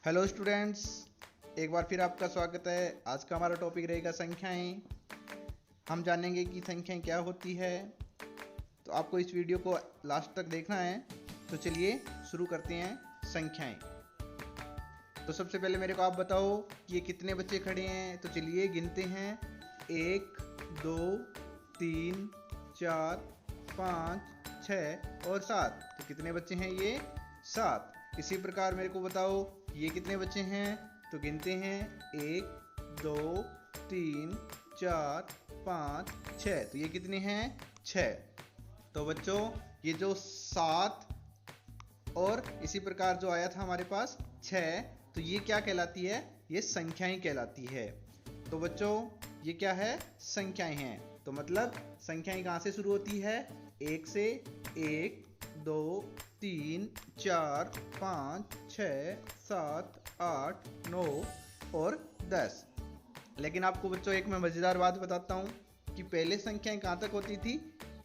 Hello students, एक बार फिर आपका स्वागत है। आज का हमारा टॉपिक रहेगा संख्याएं। हम जानेंगे कि संख्याएं क्या होती है। तो आपको इस वीडियो को लास्ट तक देखना है। तो चलिए शुरू करते हैं संख्याएं। तो सबसे पहले मेरे को आप बताओ कि ये कितने बच्चे खड़े हैं। तो चलिए गिनते हैं। 1 2 3 4 5 6 और 7। तो कितने बच्चे हैं ये? 7। इसी प्रकार मेरे को बताओ ये कितने बच्चे हैं। तो गिनते हैं 1 2 3 4 5 6। तो ये कितने हैं? 6। तो बच्चों ये जो 7 और इसी प्रकार जो आया था हमारे पास 6, तो ये क्या कहलाती है? ये संख्याएं कहलाती है। तो बच्चों ये क्या है? संख्याएं हैं। तो मतलब संख्याएं कहाँ से शुरू होती है? 1 से। 1 2 3 4 5 6 7 8 9 और 10। लेकिन आपको बच्चों एक मैं मज़ेदार बात बताता हूँ कि पहले संख्याएं कहाँ तक होती थी?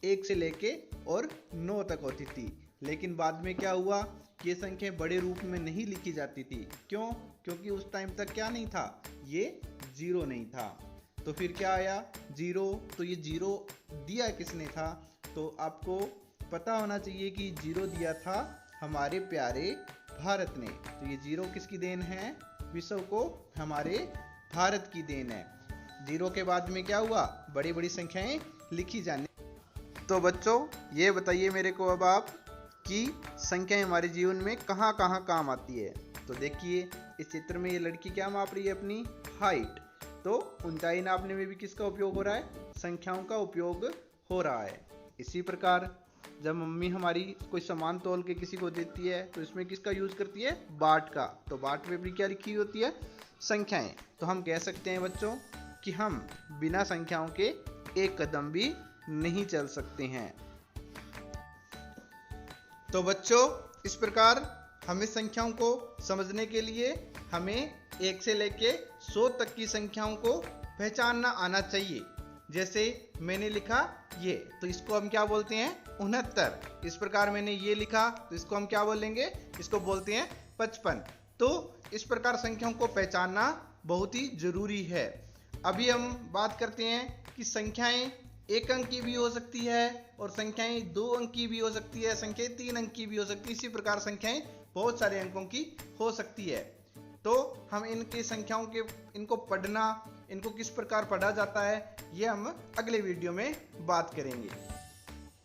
1 से लेके और 9 तक होती थी। लेकिन बाद में क्या हुआ? ये संख्याएं बड़े रूप में नहीं लिखी जाती थी। क्यों? क्योंकि उस टाइम तक क्या नहीं था? ये जीरो नहीं था। तो फिर क्या आया? जीरो। तो ये जीरो दिया किसने था? तो आपको पता होना चाहिए कि जीरो दिया था हमारे प्यारे भारत ने। तो ये जीरो किसकी देन है? विश्व को हमारे भारत की देन है। जीरो के बाद में क्या हुआ? बड़ी बड़ी संख्याएं लिखी जाने। तो बच्चों ये बताइए मेरे को अब आप कि संख्याएं हमारे जीवन में कहाँ कहाँ काम आती है। तो देखिए इस चित्र में ये लड़की क्या माप रही है? अपनी हाइट। तो ऊंचाई नापने में भी किसका उपयोग हो रहा है? संख्याओं का उपयोग हो रहा है। इसी प्रकार जब मम्मी हमारी कोई सामान तोल के किसी को देती है तो इसमें किसका यूज करती है? बाट का। तो बाट में भी क्या लिखी होती है? संख्याएं। तो हम कह सकते हैं बच्चों कि हम बिना संख्याओं के एक कदम भी नहीं चल सकते हैं। तो बच्चों इस प्रकार हमें संख्याओं को समझने के लिए हमें 1 से लेके 100 तक की संख्याओं को पहचानना आना चाहिए। जैसे मैंने लिखा ये, तो इसको हम क्या बोलते हैं? 69। इस प्रकार मैंने ये लिखा तो इसको हम क्या बोलेंगे? इसको बोलते हैं 55। तो इस प्रकार संख्याओं को पहचानना बहुत ही जरूरी है। अभी हम बात करते हैं कि संख्याएं 1 अंक की भी हो सकती है और संख्याएं 2 अंक की भी हो सकती है, संख्याएं 3 अंक की भी हो सकती है। इसी प्रकार संख्याएं बहुत सारे अंकों की हो सकती है। तो हम इनकी संख्याओं के इनको पढ़ना, इनको किस प्रकार पढ़ा जाता है, ये हम अगले वीडियो में बात करेंगे।